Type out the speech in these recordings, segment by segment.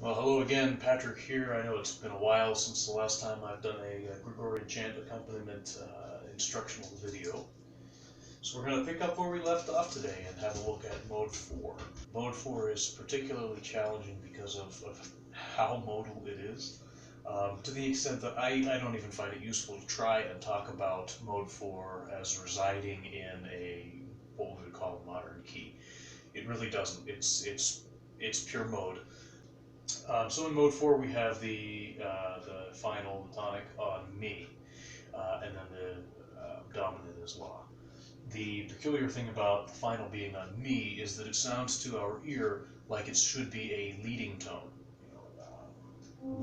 Well, hello again, Patrick here. I know it's been a while since the last time I've done a Gregorian Chant accompaniment instructional video. So we're going to pick up where we left off today and have a look at Mode 4. Mode 4 is particularly challenging because of how modal it is, to the extent that I don't even find it useful to try and talk about Mode 4 as residing in what we would call a modern key. It really doesn't. It's pure mode. So in mode 4 we have the final, the tonic on Mi, and then the dominant is La. The peculiar thing about the final being on Mi is that it sounds to our ear like it should be a leading tone.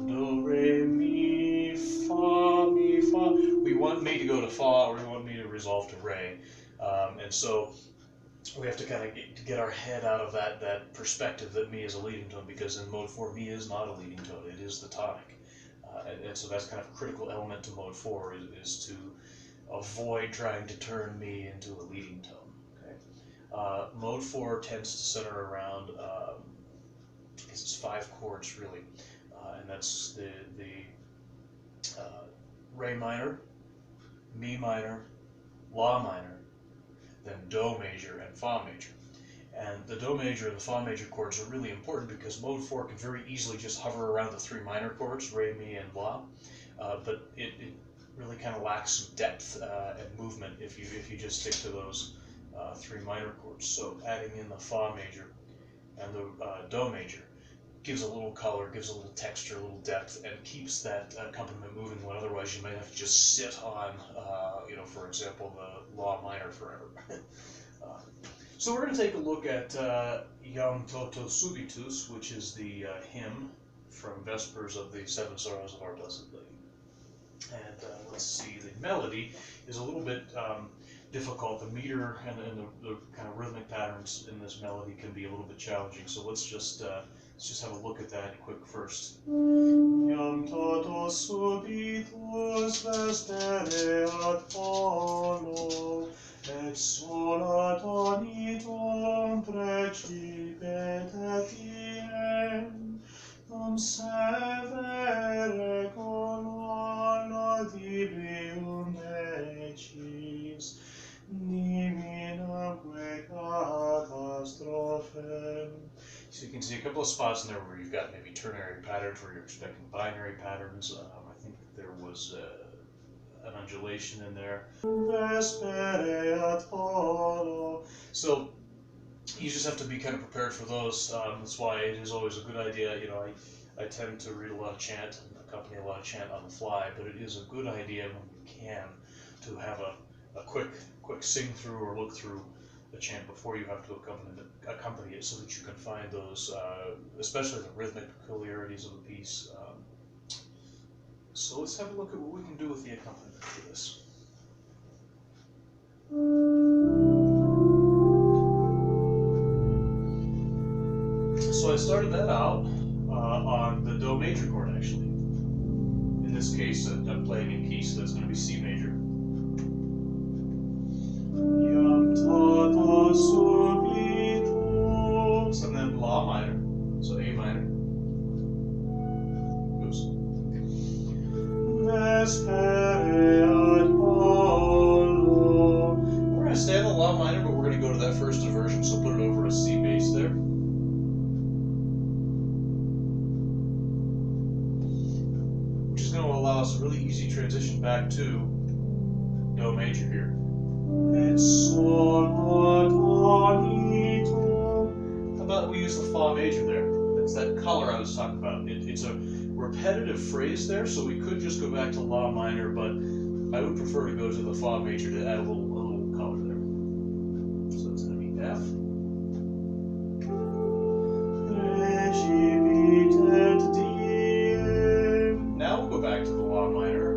Do, re, mi, fa, mi, fa. We want Mi to go to Fa, or we want Mi to resolve to Re. And so we have to kind of get our head out of that perspective that Mi is a leading tone, because in mode 4 Mi is not a leading tone, it is the tonic. And so that's kind of a critical element to mode 4 is to avoid trying to turn Mi into a leading tone. Okay? Mode 4 tends to center around, I guess it's 5 chords really, and that's the Re minor, Mi minor, La minor, then Do major and Fa major. And the Do major and the Fa major chords are really important because mode 4 can very easily just hover around the 3 minor chords, Re, Mi, and La, but it really kind of lacks some depth and movement if you just stick to those 3 minor chords. So adding in the Fa major and the Do major gives a little color, gives a little texture, a little depth, and keeps that accompaniment moving when otherwise you might have to just sit on, for example, the La minor forever. So we're going to take a look at Iam Toto Subitus, which is the hymn from Vespers of the Seven Sorrows of Our Blessed Lady. And let's see, the melody is a little bit difficult. The meter and the kind of rhythmic patterns in this melody can be a little bit challenging. So let's just have a look at that quick first. Iam toto subitus vespereat polo, et sola tonitum precipet etiem, dum severe colonna dibrium necis, diminaque catastrophem. So you can see a couple of spots in there where you've got maybe ternary patterns where you're expecting binary patterns. I think there was an undulation in there. So you just have to be kind of prepared for those. That's why it is always a good idea. I tend to read a lot of chant and accompany a lot of chant on the fly, but it is a good idea when you can to have a quick sing through or look through the chant before you have to accompany it, so that you can find those, especially the rhythmic peculiarities of the piece. So let's have a look at what we can do with the accompaniment for this. So I started that out on the Do major chord, actually. In this case, I'm playing in key, so that's going to be C major. Iam toto subitus, and then La minor, so A minor. Oops. Vespereat polo. We're going to stay on the La minor, but we're going to go to that first inversion, so put it over a C bass there. Which is going to allow us a really easy transition back to Do major here. Et sola tonitum. How about we use the Fa major there? That's that color I was talking about. It's a repetitive phrase there, so we could just go back to La minor, but I would prefer to go to the Fa major to add a little color there. So it's going to be F. Now we'll go back to the La minor.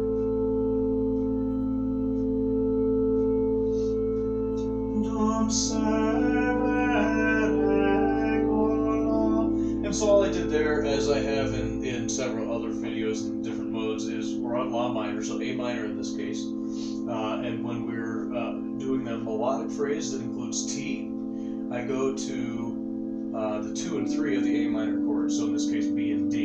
And so all I did there, as I have in several other videos in different modes, is we're on La minor, so A minor in this case. And when we're doing the melodic phrase that includes T, I go to the 2 and 3 of the A minor chords, so in this case B and D.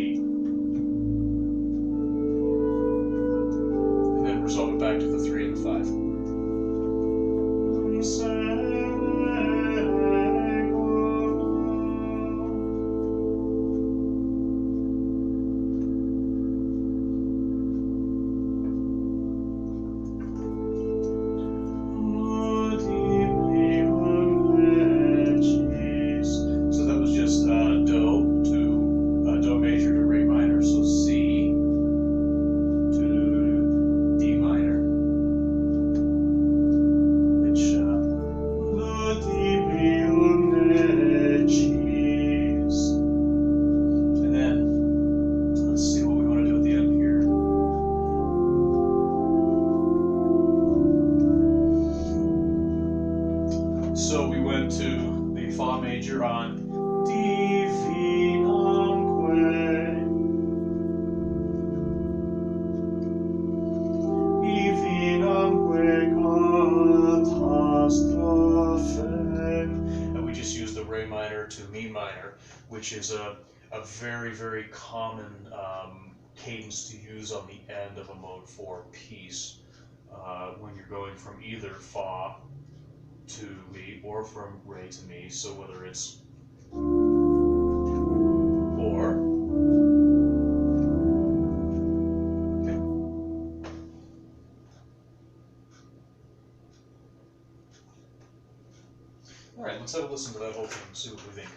which is a very, very common cadence to use on the end of a mode 4 piece when you're going from either fa to mi or from re to mi. So whether it's or. Okay. All right, let's have a listen to that whole thing and see what we think.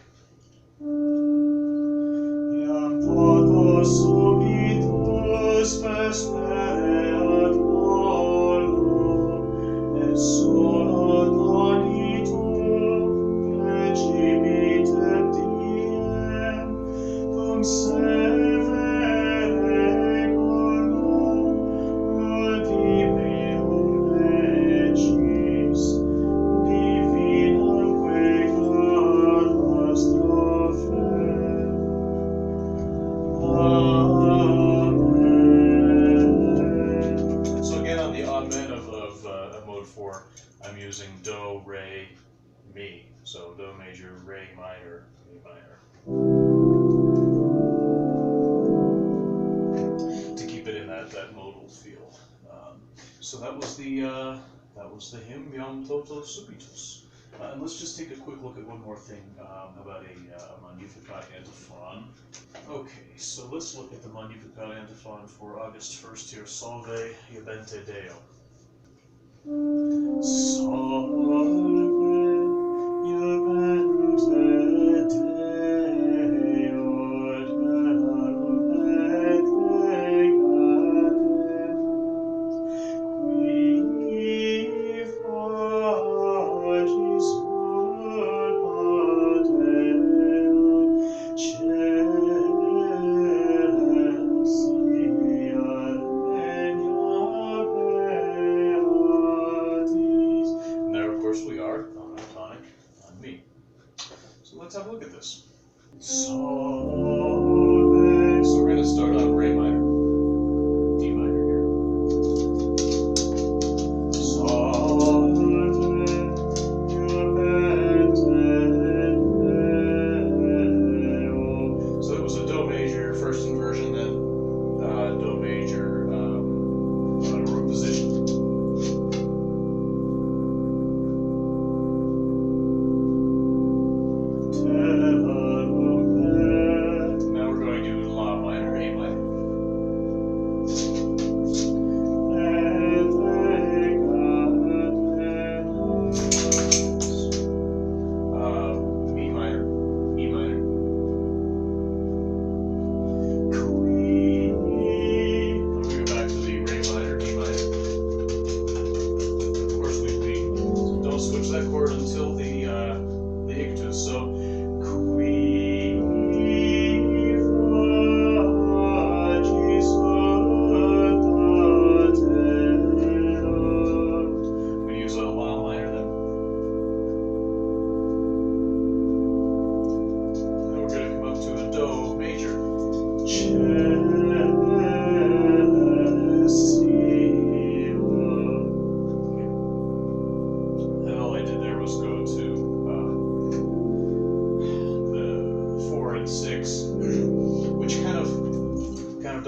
Iam totus subitus vespereat malo, et sola donitum regibitem diem, cum severe cordam audibium regis, divinamque catastrophe. Amen. So again, on the amen of mode 4, I'm using do, re, mi. So do major, re minor, mi minor. To keep it in that modal feel. So that was the hymn Iam totus subitus. And let's just take a quick look at one more thing about a Magnificat antiphon. Okay, so let's look at the Magnificat antiphon for August 1st here. Salve, iubente Deo. Salve, iubente Deo, terrum et regatem, qui facis let's have a look at this. So we're going to start on Re minor, D minor here. So it was a Do major first inversion, then Do major root position.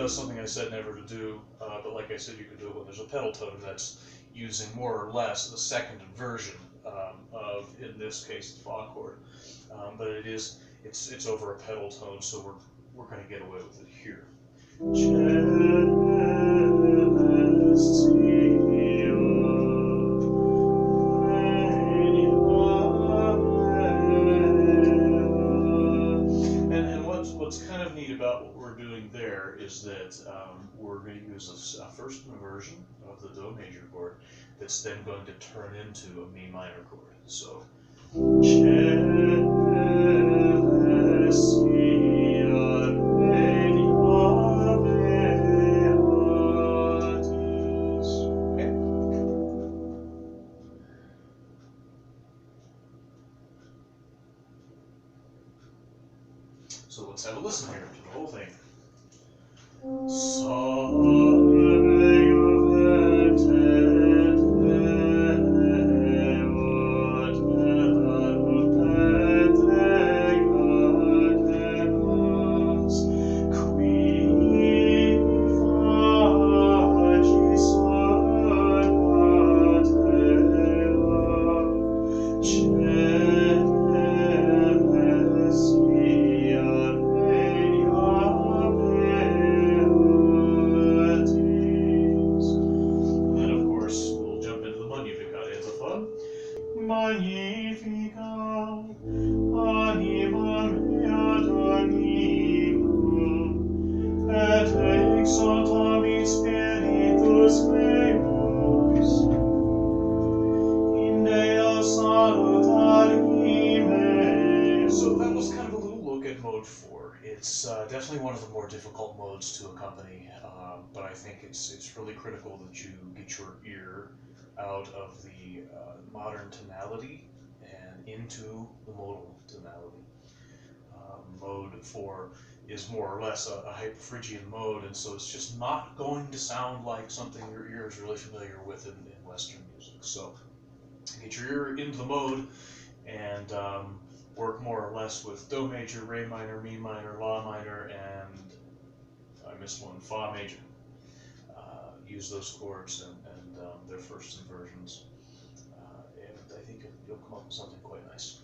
Something I said never to do, but like I said, you can do it when there's a pedal tone that's using more or less the second inversion of, in this case, the fa chord. But it's over a pedal tone, so we're going to get away with it here. And what's kind of neat about what we're doing there is that we're going to use a first inversion of the Do major chord that's then going to turn into a Mi minor chord. So, okay. So let's have a listen here to the whole thing. definitely one of the more difficult modes to accompany, but I think it's really critical that you get your ear out of the modern tonality and into the modal tonality. Mode 4 is more or less a hyperphrygian mode, and so it's just not going to sound like something your ear is really familiar with in Western music. So get your ear into the mode and work more or less with Do major, Re minor, Mi minor, La minor, and I missed one, Fa major. Use those chords and their first inversions, and I think you'll come up with something quite nice.